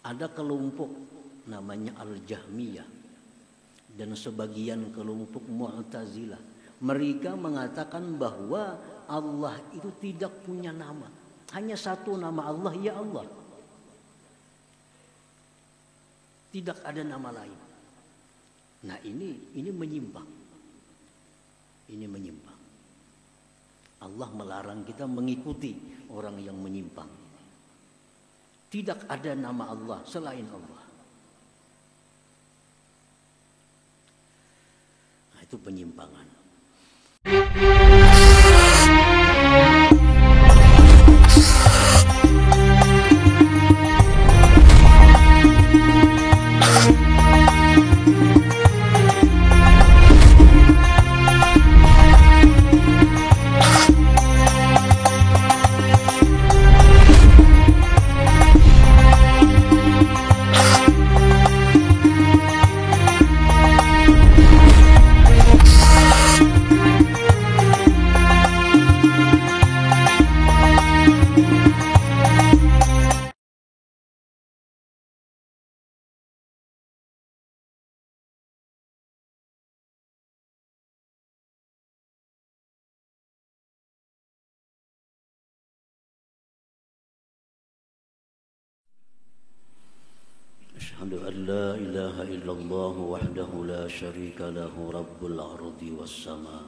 Ada kelompok namanya Al-Jahmiyah dan sebagian kelompok Mu'tazilah. Mereka mengatakan bahwa Allah itu tidak punya nama. Hanya satu nama Allah, ya Allah. Tidak ada nama lain. Nah ini menyimpang. Ini menyimpang. Allah melarang kita mengikuti orang yang menyimpang. Tidak ada nama Allah selain Allah. Nah, itu penyimpangan. Asyhadu an la ilaha illallah wahdahu la syarika lahu rabbul ardi was sama.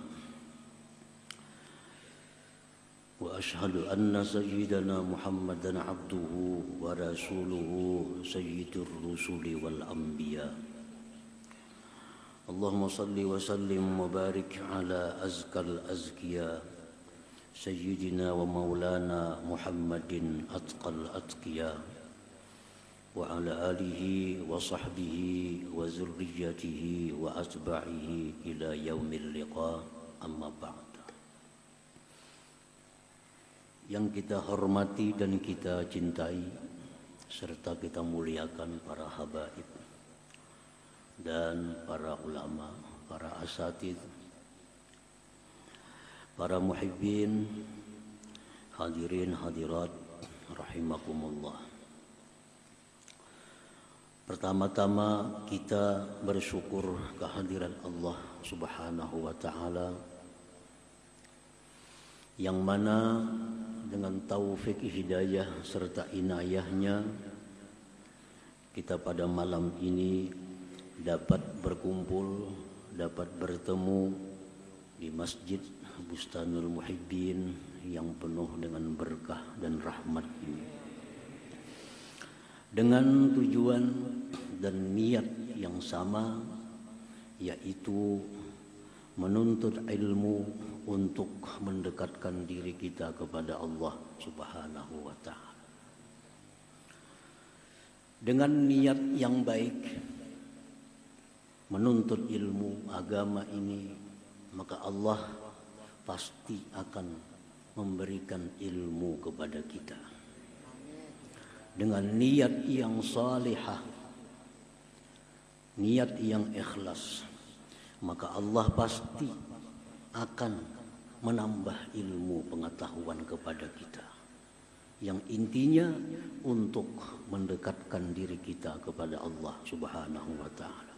Wa asyhadu anna sayyidana Muhammadan abduhu wa rasuluhu sayyidur rusuli wal anbiya. Allahumma salli wa sallim wa barik ala azkal azkiya sayyidina wa maulana Muhammadin atqal atqiya wa ala alihi wa sahbihi wa zurriyatihi wa atba'ihi ila yaumil liqa, amma ba'd. Yang kita hormati dan kita cintai serta kita muliakan para habaib dan para ulama, para asatidz, para muhibbin, hadirin hadirat rahimakumullah. Pertama-tama kita bersyukur kehadiran Allah Subhanahu wa ta'ala, yang mana dengan taufik hidayah serta inayahnya kita pada malam ini dapat berkumpul, dapat bertemu di Masjid Bustanul Muhibbin yang penuh dengan berkah dan rahmat ini, dengan tujuan dan niat yang sama, yaitu menuntut ilmu untuk mendekatkan diri kita kepada Allah Subhanahu wa ta'ala. Dengan niat yang baik menuntut ilmu agama ini, maka Allah pasti akan memberikan ilmu kepada kita. Dengan niat yang salihah, niat yang ikhlas, maka Allah pasti akan menambah ilmu pengetahuan kepada kita, yang intinya untuk mendekatkan diri kita kepada Allah Subhanahu wa ta'ala.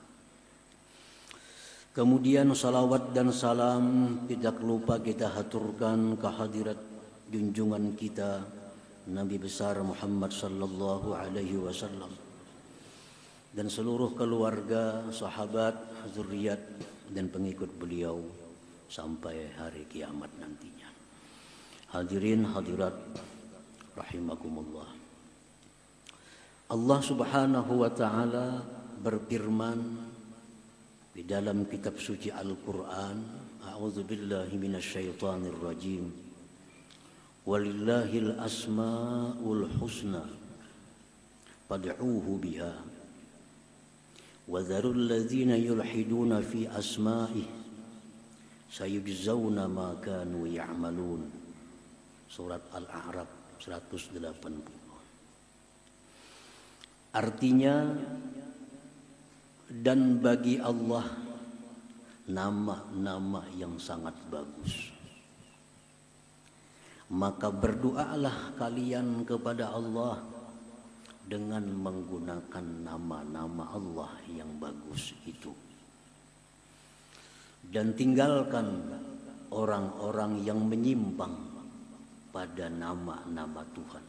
Kemudian salawat dan salam tidak lupa kita haturkan kehadirat junjungan kita Nabi besar Muhammad sallallahu alaihi wasallam dan seluruh keluarga, sahabat, zuriat dan pengikut beliau sampai hari kiamat nantinya. Hadirin hadirat rahimakumullah. Allah Subhanahu wa ta'ala berfirman di dalam kitab suci Al-Qur'an, a'udzubillahi minasyaitonir rajim. Walillahil asmaul husna fad'uuhu biha wa dharul ladzina yulhiduna fi asma'ihi sayujzauna ma kanu ya'malun. Surat Al-A'raf 180. Artinya, dan bagi Allah nama-nama yang sangat bagus, maka berdoalah kalian kepada Allah dengan menggunakan nama-nama Allah yang bagus itu. Dan tinggalkan orang-orang yang menyimpang pada nama-nama Tuhan,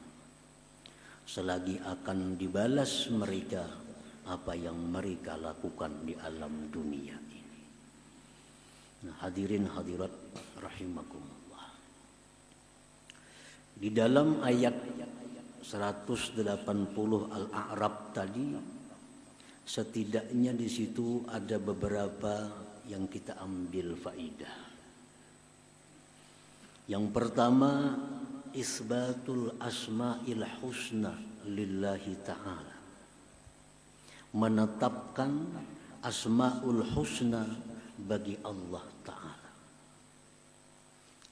selagi akan dibalas mereka apa yang mereka lakukan di alam dunia ini. Nah, hadirin hadirat rahimakumullah. Di dalam ayat 180 Al-A'raf tadi, setidaknya di situ ada beberapa yang kita ambil faidah. Yang pertama, isbatul asma'il husna lillahi ta'ala. Menetapkan asma'ul husna bagi Allah Ta'ala.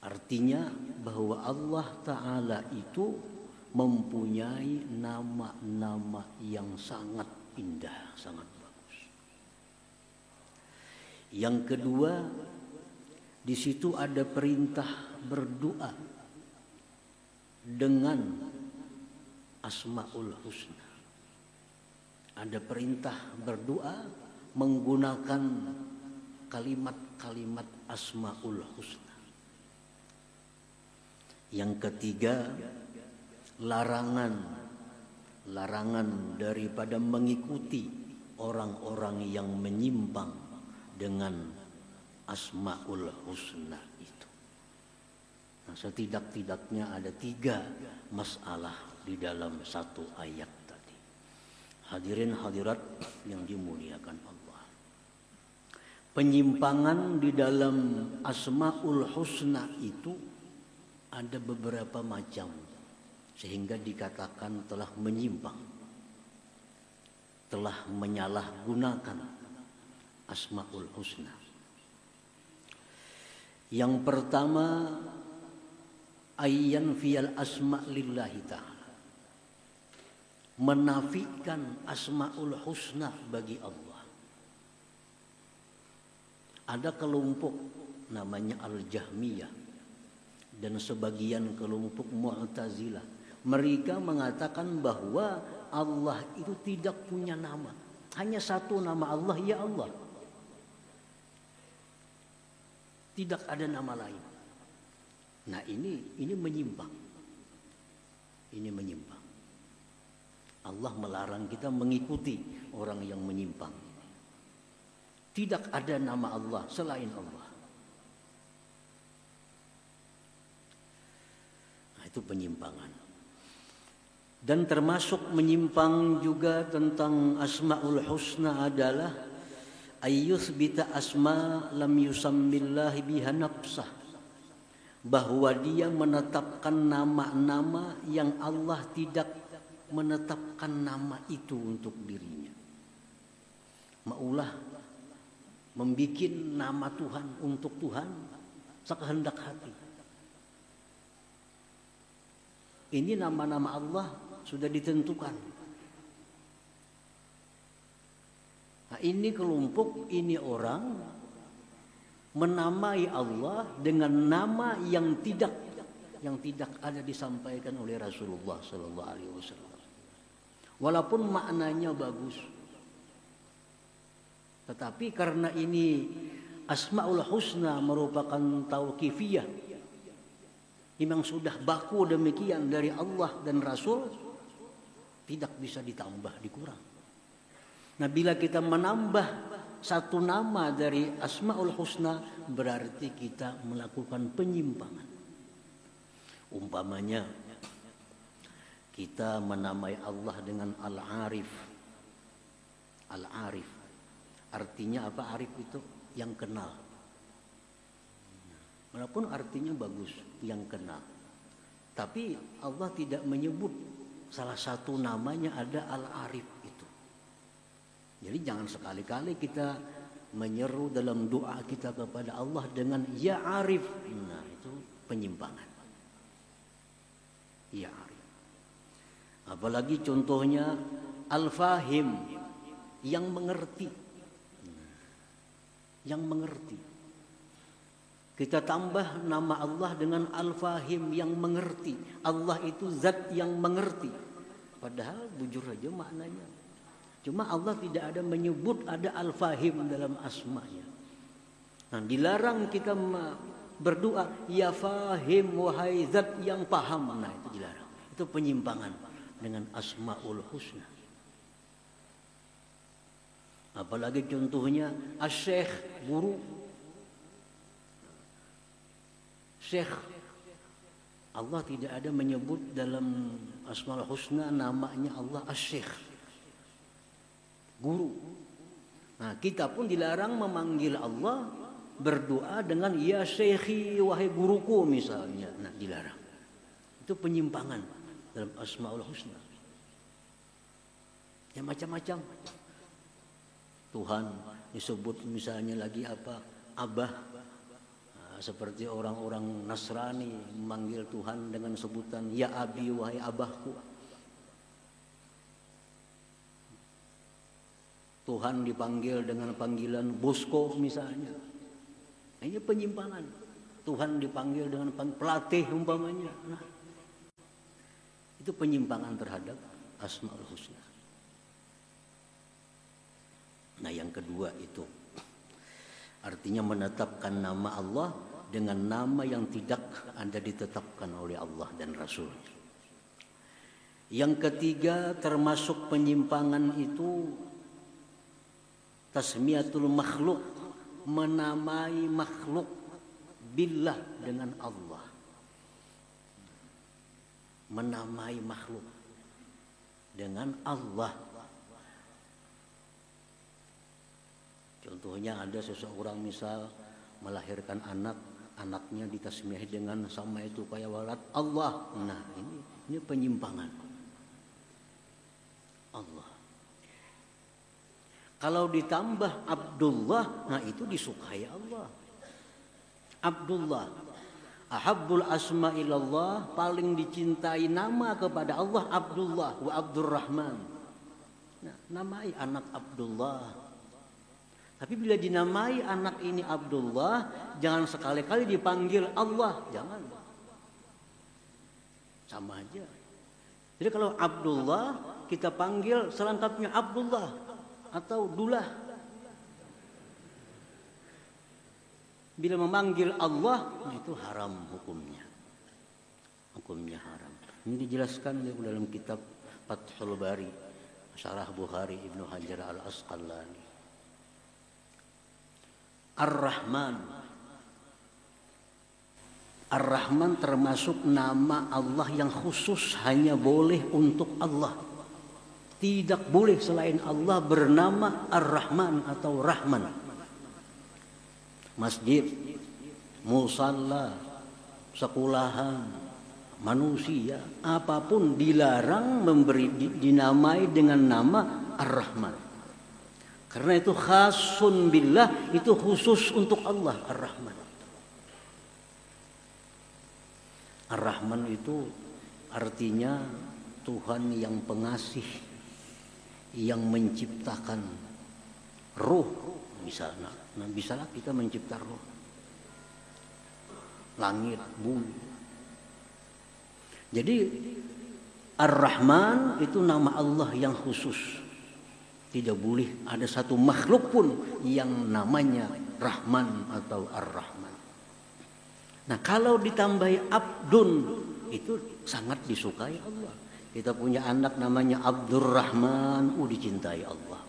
Artinya bahwa Allah Ta'ala itu mempunyai nama-nama yang sangat indah, sangat bagus. Yang kedua, di situ ada perintah berdoa dengan asmaul husna. Ada perintah berdoa menggunakan kalimat-kalimat asmaul husna. Yang ketiga, larangan daripada mengikuti orang-orang yang menyimpang dengan asmaul husna itu. Nah, setidak-tidaknya ada 3 masalah di dalam satu ayat tadi. Hadirin hadirat yang dimuliakan Allah. Penyimpangan di dalam asmaul husna itu ada beberapa macam, sehingga dikatakan telah menyimpang, telah menyalahgunakan asmaul husna. Yang pertama, ayyan fiyal asma' lillahi ta'ala. Menafikan asmaul husna bagi Allah. Ada kelompok namanya Al-Jahmiyah dan sebagian kelompok Mu'tazilah. Mereka mengatakan bahwa Allah itu tidak punya nama. Hanya satu nama Allah, ya Allah. Tidak ada nama lain. Nah, ini menyimpang. Ini menyimpang. Allah melarang kita mengikuti orang yang menyimpang. Tidak ada nama Allah selain Allah. Nah, itu penyimpangan. Dan termasuk menyimpang juga tentang asmaul husna adalah ayyuthbita asma lam yusammillahi biha nafsah. Bahwa dia menetapkan nama-nama yang Allah tidak menetapkan nama itu untuk dirinya. Maulah membikin nama Tuhan untuk Tuhan sekehendak hati. Ini nama-nama Allah sudah ditentukan. Nah, ini kelompok, ini orang menamai Allah dengan nama yang tidak ada disampaikan oleh Rasulullah sallallahu alaihi wasallam. Walaupun maknanya bagus. Tetapi karena ini Asmaul Husna merupakan tauqifiyah, memang sudah baku demikian dari Allah dan Rasul, tidak bisa ditambah, dikurang. Nah, bila kita menambah satu nama dari Asmaul Husna, berarti kita melakukan penyimpangan. Umpamanya kita menamai Allah dengan Al-Arif. Al-Arif artinya apa? Arif itu yang kenal. Walaupun artinya bagus, yang kenal. Tapi Allah tidak menyebut salah satu namanya ada Al-Arif itu. Jadi jangan sekali-kali kita menyeru dalam doa kita kepada Allah dengan Ya Arif. Nah, itu penyimpangan. Ya Arif. Apalagi contohnya Al-Fahim, yang mengerti. Yang mengerti. Kita tambah nama Allah dengan Al-Fahim, yang mengerti. Allah itu zat yang mengerti. Padahal bujur saja maknanya. Cuma Allah tidak ada menyebut ada Al-Fahim dalam asmanya. Nah, dilarang kita berdoa ya Fahim, wahai zat yang paham. Nah, itu dilarang. Itu penyimpangan dengan Asmaul Husna. Apalagi contohnya Asy-Syaikh, guru. Syekh, Allah tidak ada menyebut dalam Asmaul Husna namanya Allah Asy-Syaikh, guru. Nah, kita pun dilarang memanggil Allah berdoa dengan ya syekhi, wahai guruku misalnya. Nah, dilarang. Itu penyimpangan dalam Asmaul Husna. Ya macam-macam. Tuhan disebut misalnya lagi apa? Abah. Nah, seperti orang-orang Nasrani memanggil Tuhan dengan sebutan ya abi, wahai abahku. Tuhan dipanggil dengan panggilan bosco misalnya. Ini penyimpangan. Tuhan dipanggil dengan pelatih umpamanya. Nah, itu penyimpangan terhadap Asmaul Husna. Nah, yang kedua itu artinya menetapkan nama Allah dengan nama yang tidak ada ditetapkan oleh Allah dan Rasul. Yang ketiga termasuk penyimpangan itu tasmiyatul makhluk, menamai makhluk billah dengan Allah. Menamai makhluk dengan Allah. Contohnya ada seseorang misal melahirkan anak, anaknya ditasmiah dengan sama itu kayak walad Allah. Nah, ini penyimpangan. Allah. Kalau ditambah Abdullah, nah itu disukai Allah. Abdullah, ahabbul asma ilallah, paling dicintai nama kepada Allah Abdullah wa Abdurrahman. Nah, namai anak Abdullah. Tapi bila dinamai anak ini Abdullah, jangan sekali-kali dipanggil Allah, jangan. Sama aja. Jadi kalau Abdullah kita panggil selengkapnya Abdullah atau Dullah. Bila memanggil Allah, itu haram hukumnya. Hukumnya haram. Ini dijelaskan dalam kitab Fathul Bari, Syarah Bukhari Ibnu Hajar Al-Asqalani. Ar-Rahman. Ar-Rahman termasuk nama Allah yang khusus hanya boleh untuk Allah. Tidak boleh selain Allah bernama Ar-Rahman atau Rahman. Masjid, musalla, sekolahan, manusia, apapun dilarang dinamai dengan nama Ar-Rahman. Karena itu khasun billah, itu khusus untuk Allah Ar-Rahman. Ar-Rahman itu artinya Tuhan yang pengasih, yang menciptakan ruh misalnya. Nah, bisalah kita mencipta ruh. Langit, bumi. Jadi Ar-Rahman itu nama Allah yang khusus. Tidak boleh ada satu makhluk pun yang namanya Rahman atau Ar-Rahman. Nah, kalau ditambahi Abdun, itu sangat disukai Allah. Kita punya anak namanya Abdurrahman, dicintai Allah.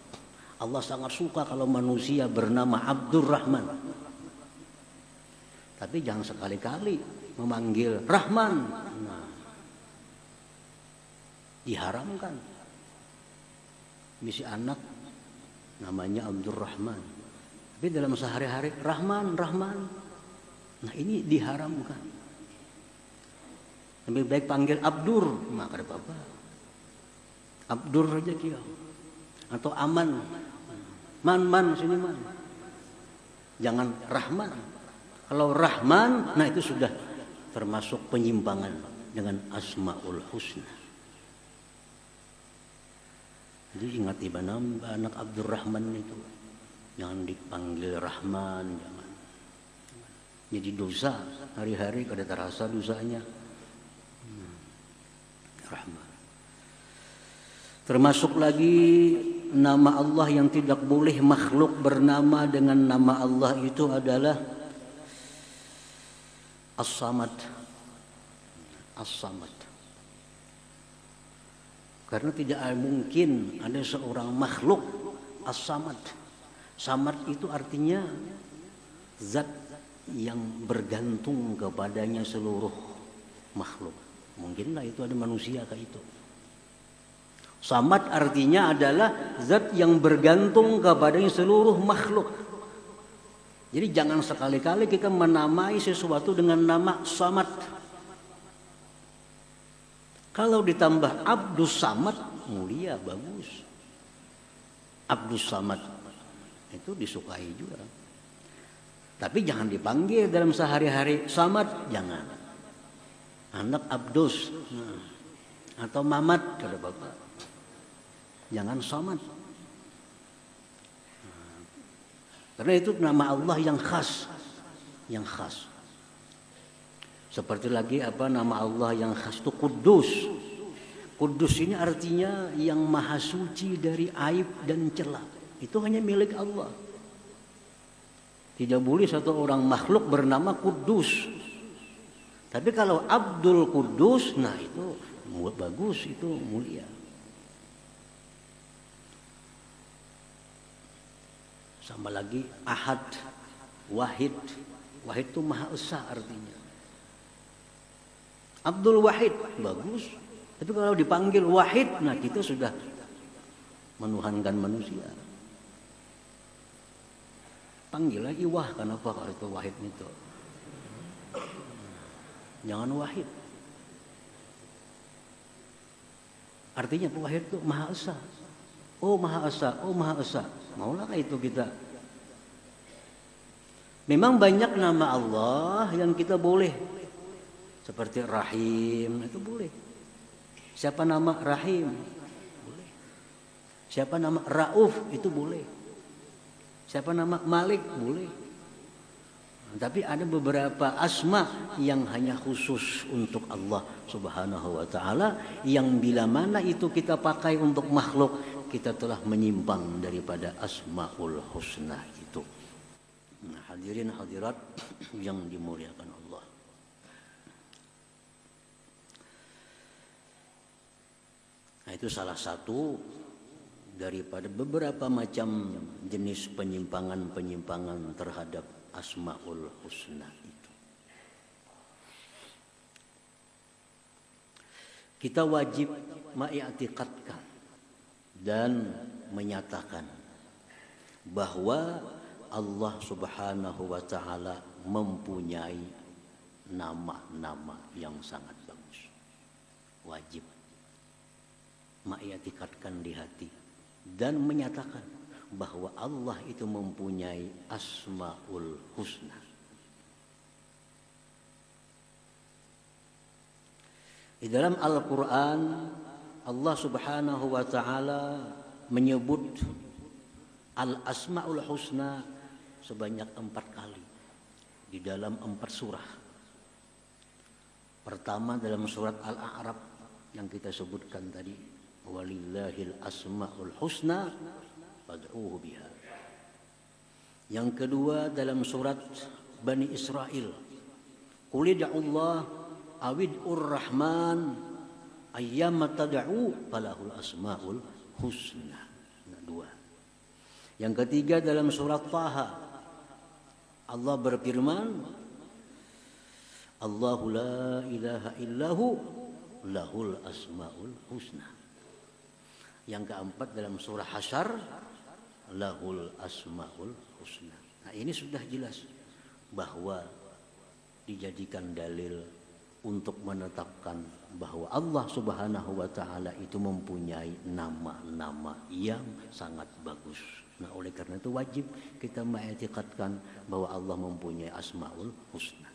Allah sangat suka kalau manusia bernama Abdurrahman. Tapi jangan sekali-kali memanggil Rahman. Nah, diharamkan. Misi anak namanya Abdurrahman, tapi dalam sehari-hari Rahman. Nah, ini diharamkan. Lebih baik panggil Abdur, maka ada apa-apa. Abdur saja dia. Atau Aman, man sini man. Jangan Rahman. Kalau Rahman, nah itu sudah termasuk penyimpangan dengan Asmaul Husna. Jadi ingat anak Abdurrahman itu, jangan dipanggil Rahman, jangan. Jadi dosa, hari-hari kada terasa dosanya. Rahman. Termasuk lagi nama Allah yang tidak boleh makhluk bernama dengan nama Allah itu adalah As-Samad. As-Samad. Karena tidak mungkin ada seorang makhluk As-Samad. Samad itu artinya zat yang bergantung kepadanya seluruh makhluk. Mungkinlah itu ada manusia kayak itu. Samad artinya adalah zat yang bergantung kepadanya seluruh makhluk. Jadi jangan sekali-kali kita menamai sesuatu dengan nama Samad. Kalau ditambah Abdus Samad, mulia, bagus. Abdus Samad itu disukai juga. Tapi jangan dipanggil dalam sehari-hari Samad, jangan. Anak Abdus atau Mamat kata bapak. Jangan Samad. Karena itu nama Allah yang khas. Yang khas. Seperti lagi nama Allah yang khas itu Kudus. Kudus ini artinya yang maha suci dari aib dan celah. Itu hanya milik Allah. Tidak boleh satu orang makhluk bernama Kudus. Tapi kalau Abdul Kudus, nah itu bagus, itu mulia. Sama lagi Ahad, Wahid. Wahid itu Maha Esa artinya. Abdul Wahid, bagus. Tapi kalau dipanggil Wahid, nah kita sudah menuhankan manusia. Panggil lagi Wah, kenapa kalau itu Wahid itu? Jangan Wahid. Artinya Wahid itu Maha Esa. Oh Maha Esa, oh Maha Esa. Maulah itu kita. Memang banyak nama Allah yang kita boleh. Seperti Rahim, itu boleh. Siapa nama Rahim? Boleh. Siapa nama Rauf? Itu boleh. Siapa nama Malik? Boleh. Tapi ada beberapa asma yang hanya khusus untuk Allah Subhanahu wa ta'ala, yang bila mana itu kita pakai untuk makhluk, kita telah menyimpang daripada Asmaul Husna itu. Nah, hadirin hadirat yang dimuliakan Allah. Nah, itu salah satu daripada beberapa macam jenis penyimpangan-penyimpangan terhadap Asmaul Husna itu. Kita wajib mengiktikadkan dan menyatakan bahwa Allah Subhanahu wa ta'ala mempunyai nama-nama yang sangat bagus. Wajib mengiktikadkan di hati dan menyatakan bahwa Allah itu mempunyai Asmaul Husna. Di dalam Al-Quran Allah Subhanahu wa ta'ala menyebut Al-Asmaul Husna sebanyak 4 kali di dalam 4 surah. Pertama dalam surat Al-A'raf yang kita sebutkan tadi, walillahil asmaul husna fad'uhu biha. Yang kedua dalam surat Bani Israel, qul ud'ullah awid'ur rahman ayyama tad'u falahul asmaul husna. Nah, 2. Yang ketiga dalam surat Taha, Allah berfirman, Allahu la ilaha illahu lahul asmaul husna. Yang keempat dalam surah Hasyr, lahul asmaul husna. Nah, ini sudah jelas bahwa dijadikan dalil untuk menetapkan bahwa Allah Subhanahu wa ta'ala itu mempunyai nama-nama yang sangat bagus. Nah, oleh karena itu wajib kita mengiktikadkan bahwa Allah mempunyai asmaul husna.